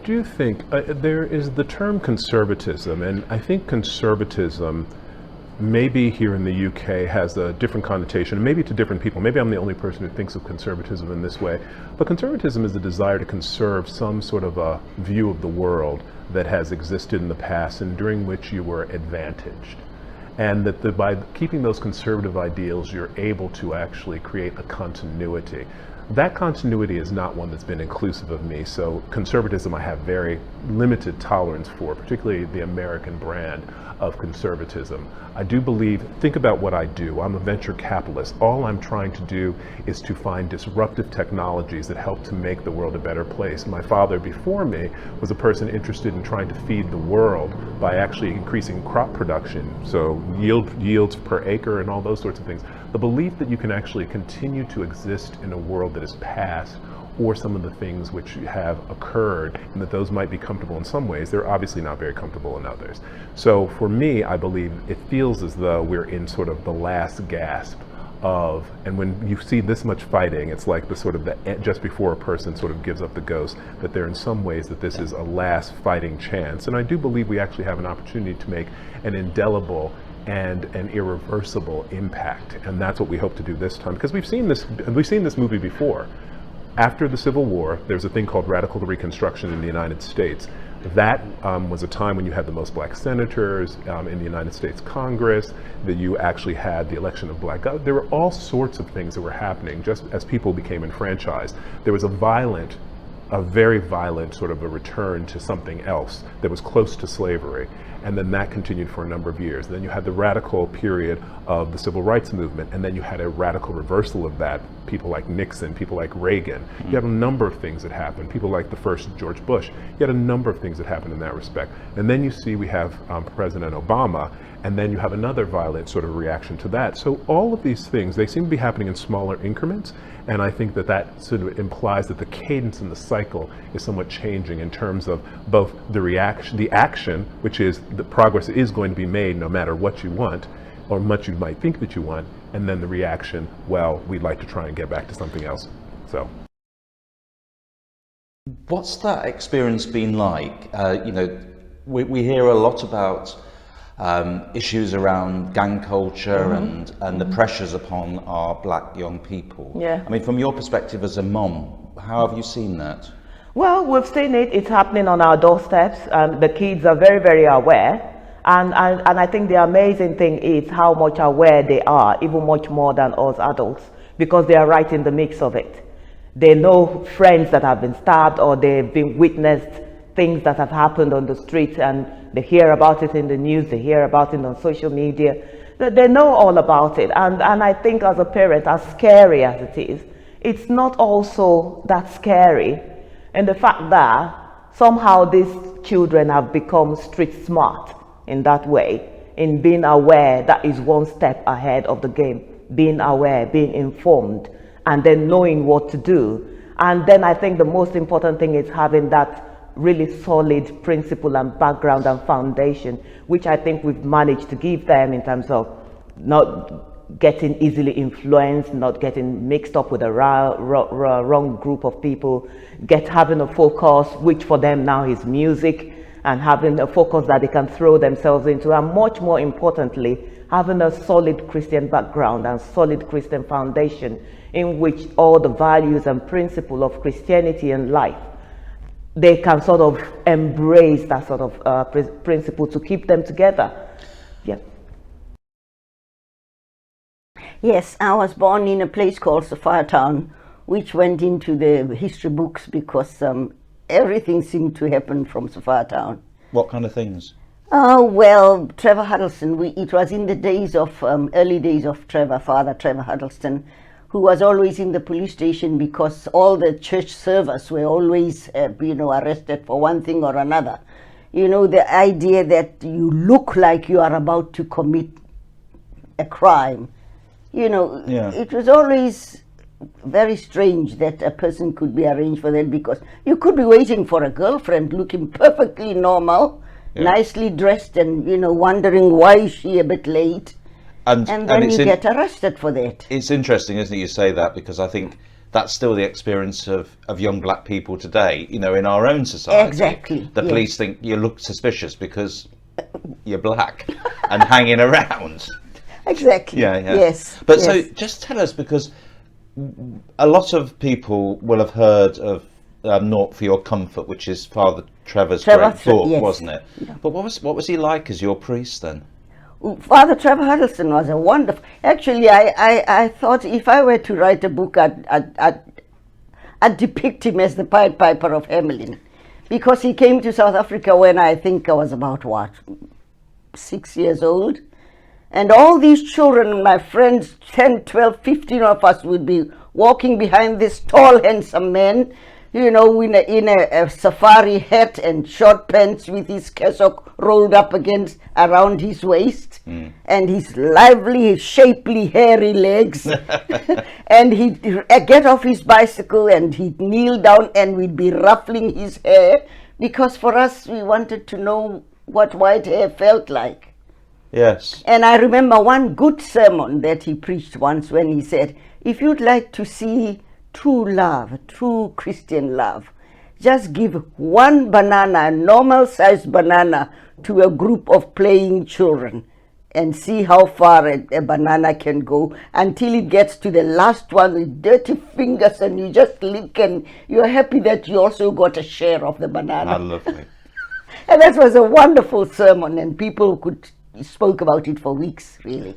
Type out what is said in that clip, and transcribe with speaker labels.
Speaker 1: do think there is the term conservatism, and I think conservatism maybe here in the UK has a different connotation, maybe to different people. Maybe I'm the only person who thinks of conservatism in this way, but conservatism is the desire to conserve some sort of a view of the world that has existed in the past and during which you were advantaged. And that by keeping those conservative ideals, you're able to actually create a continuity. That continuity is not one that's been inclusive of me, so conservatism I have very limited tolerance for, particularly the American brand of conservatism. I do believe, think about what I do. I'm a venture capitalist. All I'm trying to do is to find disruptive technologies that help to make the world a better place. My father before me was a person interested in trying to feed the world by actually increasing crop production, so yields per acre and all those sorts of things. The belief that you can actually continue to exist in a world that is past, or some of the things which have occurred, and that those might be comfortable in some ways, they're obviously not very comfortable in others. So for me, I believe it feels as though we're in sort of the last gasp of, and when you see this much fighting, it's like the sort of just before a person sort of gives up the ghost, that they're in some ways that this is a last fighting chance. And I do believe we actually have an opportunity to make an indelible and an irreversible impact, and that's what we hope to do this time, because we've seen this movie before. After the Civil War, there's a thing called radical reconstruction in the United States. That was a time when you had the most black senators in the United States Congress, that you actually had the election of black governors. There were all sorts of things that were happening just as people became enfranchised. There was a very violent sort of a return to something else that was close to slavery. And then that continued for a number of years. Then you had the radical period of the civil rights movement, and then you had a radical reversal of that. People like Nixon, people like Reagan. You had a number of things that happened. People like the first George Bush. You had a number of things that happened in that respect. And then you see we have President Obama, and then you have another violent sort of reaction to that. So all of these things, they seem to be happening in smaller increments, and I think that that sort of implies that the cadence and the cycle is somewhat changing in terms of both the reaction, the action, which is the progress is going to be made no matter what you want, or much you might think that you want, and then the reaction, well, we'd like to try and get back to something else. So.
Speaker 2: What's that experience been like? We hear a lot about issues around gang culture and the pressures upon our black young people.
Speaker 3: Yeah.
Speaker 2: I mean, from your perspective as a mom, how have you seen that?
Speaker 3: Well, we've seen it. It's happening on our doorsteps. The kids are very, very aware. And I think the amazing thing is how much aware they are, even much more than us adults, because they are right in the mix of it. They know friends that have been stabbed, or they've been witnessed things that have happened on the streets, and they hear about it in the news, they hear about it on social media. They know all about it. And I think as a parent, as scary as it is, it's not also that scary. And the fact that somehow these children have become street smart in that way, in being aware, that is one step ahead of the game, being aware, being informed, and then knowing what to do. And then I think the most important thing is having that really solid principle and background and foundation, which I think we've managed to give them in terms of not getting easily influenced, not getting mixed up with a wrong group of people, having a focus, which for them now is music, and having a focus that they can throw themselves into, and much more importantly, having a solid Christian background and solid Christian foundation in which all the values and principles of Christianity and life, they can sort of embrace that sort of principle to keep them together. Yeah.
Speaker 4: Yes, I was born in a place called Sophia Town, which went into the history books because everything seemed to happen from Sophia Town.
Speaker 2: What kind of things?
Speaker 4: Well, Trevor Huddleston, it was in the days of, early days of Father Trevor Huddleston, who was always in the police station because all the church servers were always, arrested for one thing or another. You know, the idea that you look like you are about to commit a crime. You know, It was always very strange that a person could be arranged for that, because you could be waiting for a girlfriend looking perfectly normal, nicely dressed, and, wondering why is she a bit late. And then you get arrested for that.
Speaker 2: It's interesting, isn't it, you say that, because I think that's still the experience of young black people today, you know, in our own society.
Speaker 4: Exactly,
Speaker 2: The
Speaker 4: yes.
Speaker 2: police think you look suspicious because you're black and hanging around.
Speaker 4: Exactly.
Speaker 2: Yeah, yeah.
Speaker 4: Yes.
Speaker 2: But
Speaker 4: yes.
Speaker 2: so just tell us, because a lot of people will have heard of Naught for Your Comfort, which is Father Trevor's great book,
Speaker 4: yes.
Speaker 2: wasn't it? Yeah. But what was he like as your priest then?
Speaker 4: Father Trevor Huddleston was a wonderful. Actually, I thought if I were to write a book, I'd depict him as the Pied Piper of Hamelin, because he came to South Africa when I think I was about 6 years old. And all these children, my friends, 10, 12, 15 of us would be walking behind this tall, handsome man, you know, in a safari hat and short pants with his cassock rolled up around his waist, and his lively, shapely, hairy legs. And he'd get off his bicycle and he'd kneel down and we'd be ruffling his hair, because for us, we wanted to know what white hair felt like.
Speaker 2: Yes.
Speaker 4: And I remember one good sermon that he preached once when he said, if you'd like to see true love, true Christian love, just give one banana, a normal sized banana, to a group of playing children and see how far a banana can go, until it gets to the last one with dirty fingers and you just lick and you're happy that you also got a share of the banana.
Speaker 2: How lovely.
Speaker 4: And that was a wonderful sermon, and people spoke about it for weeks, really.